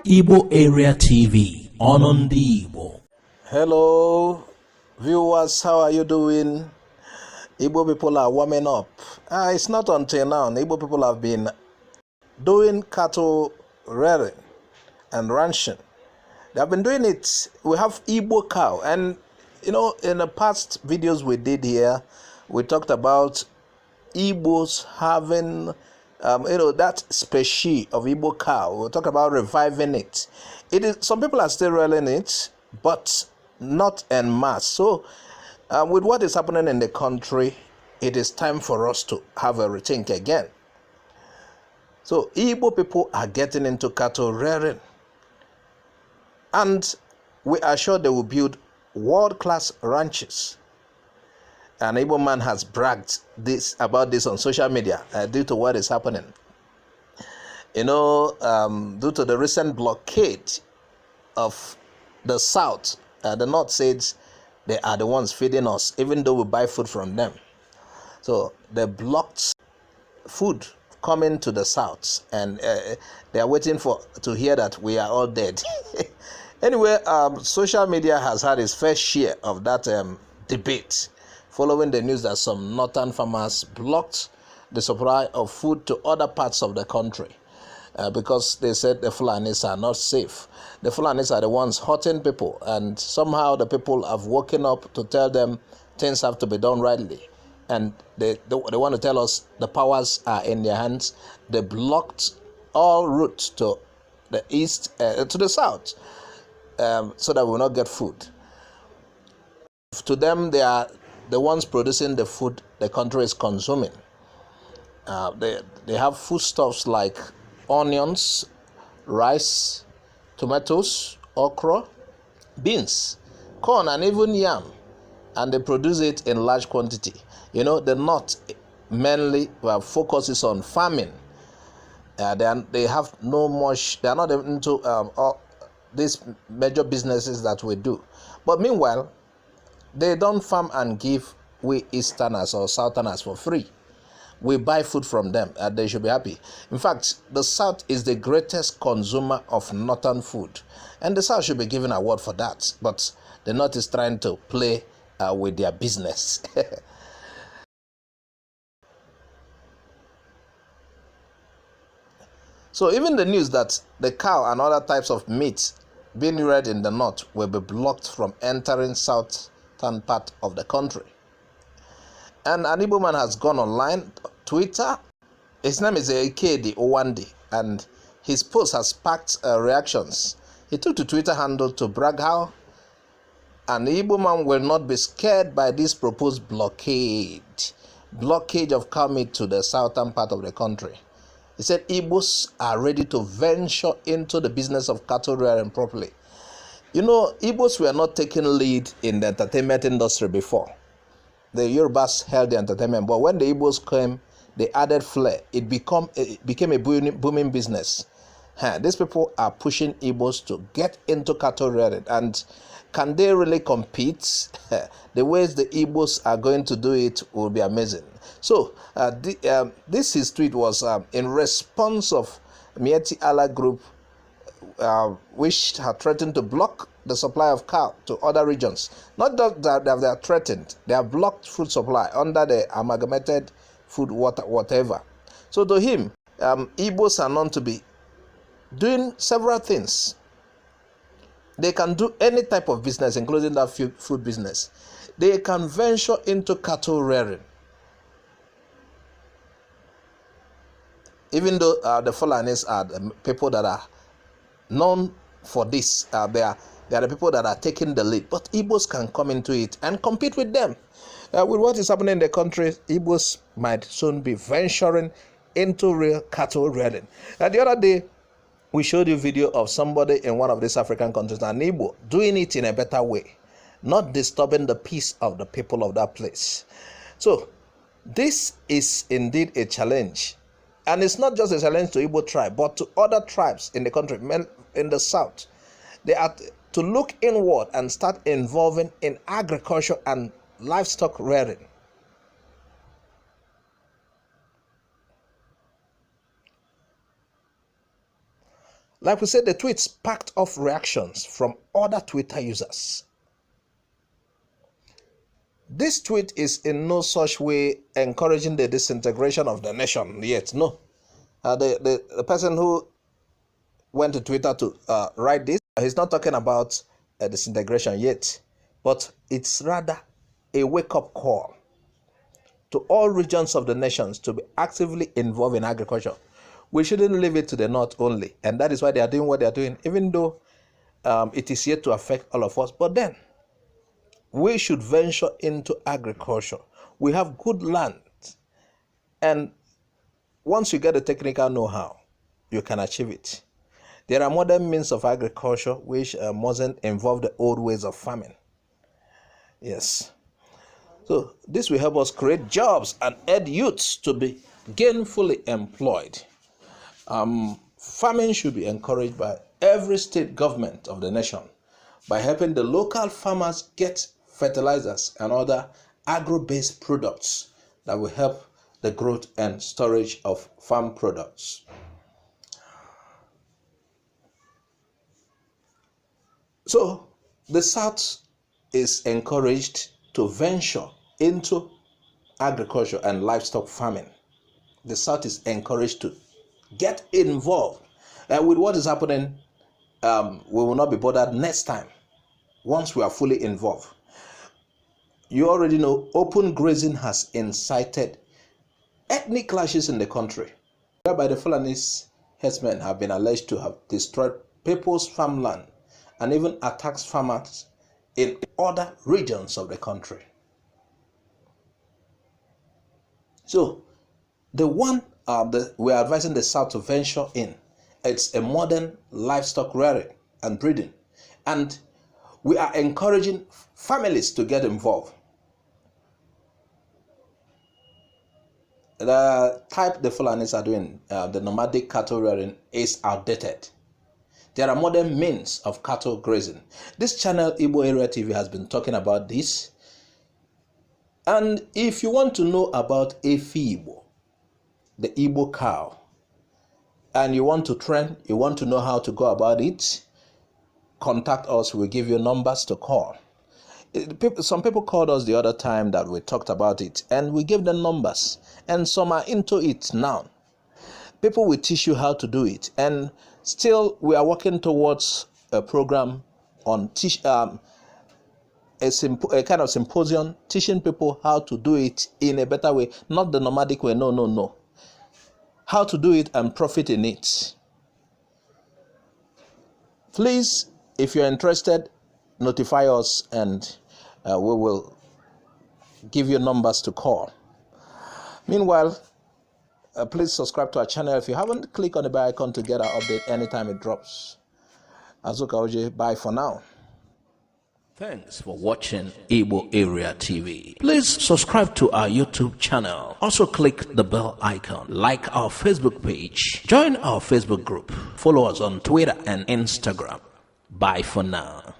Igbo Area TV on Ndigbo. Hello, viewers, how are you doing? Igbo people are warming up. It's not until now. Igbo people have been doing cattle rearing and ranching. They have been doing it. We have Igbo cow, and in the past videos we did here, we talked about Igbos having that species of Igbo cow. We'll talk about reviving it. Some people are still rearing it, but not en masse. So with what is happening in the country, it is time for us to have a rethink again. So Igbo people are getting into cattle rearing, and we are sure they will build world-class ranches. An Igbo man has bragged about this on social media due to what is happening. Due to the recent blockade of the South, the North says they are the ones feeding us, even though we buy food from them. So they blocked food coming to the South, and they are waiting to hear that we are all dead. Anyway, social media has had its fair share of that debate, following the news that some northern farmers blocked the supply of food to other parts of the country because they said the Fulanis are not safe. The Fulanis are the ones hurting people, and somehow the people have woken up to tell them things have to be done rightly. And they want to tell us the powers are in their hands. They blocked all routes to the east, to the south, so that we will not get food. To them, they are the ones producing the food the country is consuming. They have foodstuffs like onions, rice, tomatoes, okra, beans, corn, and even yam, and they produce it in large quantity. The North mainly focuses on farming. They have no much. They are not into all these major businesses that we do. But meanwhile, they don't farm and give we Easterners or Southerners for free. We buy food from them, and they should be happy. In fact, the South is the greatest consumer of Northern food, and the South should be given an award for that. But the North is trying to play with their business. So even the news that the cow and other types of meat being reared in the North will be blocked from entering southern part of the country. And an Igbo man has gone online, Twitter. His name is Ikedi Owandi, and his post has sparked reactions. He took to Twitter handle to brag how an Igbo man will not be scared by this proposed blockade of cow meat to the southern part of the country. He said Igbos are ready to venture into the business of cattle rearing properly. Igbos were not taking lead in the entertainment industry before. The Yorubas held the entertainment, but when the Igbos came, they added flair. It became a booming business. These people are pushing Igbos to get into cattle rearing, and can they really compete? The ways the Igbos are going to do it will be amazing. So his tweet was in response of Mieti Allah Group, which had threatened to block the supply of cow to other regions. Not that they are threatened, they have blocked food supply under the amalgamated food whatever. So to him, Igbos are known to be doing several things. They can do any type of business, including that food business. They can venture into cattle rearing. Even though the Fulanis are the people that are known for this, they are the people that are taking the lead. But Igbos can come into it and compete with them. With what is happening in the country, Igbos might soon be venturing into real cattle rearing. The other day, we showed you a video of somebody in one of these African countries, an Igbo, doing it in a better way, not disturbing the peace of the people of that place. So this is indeed a challenge. And it's not just a challenge to Igbo tribe, but to other tribes in the country, in the South. They are to look inward and start involving in agriculture and livestock rearing. Like we said, the tweet sparked off reactions from other Twitter users. This tweet is in no such way encouraging the disintegration of the nation yet. No. The person who went to Twitter to write this, he's not talking about disintegration yet, but it's rather a wake-up call to all regions of the nations to be actively involved in agriculture. We shouldn't leave it to the north only, and that is why they are doing what they are doing, even though it is yet to affect all of us. But then, we should venture into agriculture. We have good land, and once you get the technical know-how, you can achieve it. There are modern means of agriculture which mustn't involve the old ways of farming. Yes. So this will help us create jobs and aid youths to be gainfully employed. Farming should be encouraged by every state government of the nation by helping the local farmers get fertilizers and other agro-based products that will help the growth and storage of farm products. So the South is encouraged to venture into agriculture and livestock farming. The South is encouraged to get involved. And with what is happening, we will not be bothered next time once we are fully involved. You already know open grazing has incited ethnic clashes in the country, whereby the Fulanis herdsmen have been alleged to have destroyed people's farmland and even attacked farmers in other regions of the country. So, the one we are advising the South to venture in, it's a modern livestock rearing and breeding. And we are encouraging families to get involved. The type the Fulanis are doing, the nomadic cattle rearing, is outdated. There are modern means of cattle grazing. This channel, Igbo Area TV, has been talking about this. And if you want to know about Efi Igbo, the Igbo cow, and you want to train, you want to know how to go about it, contact us. We'll give you numbers to call. Some people called us the other time that we talked about it, and we gave them numbers, and some are into it now. People will teach you how to do it, and still we are working towards a program on a kind of symposium teaching people how to do it in a better way, not the nomadic way. No. How to do it and profit in it. Please, if you're interested, notify us, and we will give you numbers to call. Meanwhile, please subscribe to our channel. If you haven't, click on the bell icon to get our update anytime it drops. Azuka Oje, bye for now. Thanks for watching Igbo Area TV. Please subscribe to our YouTube channel. Also click the bell icon. Like our Facebook page. Join our Facebook group. Follow us on Twitter and Instagram. Bye for now.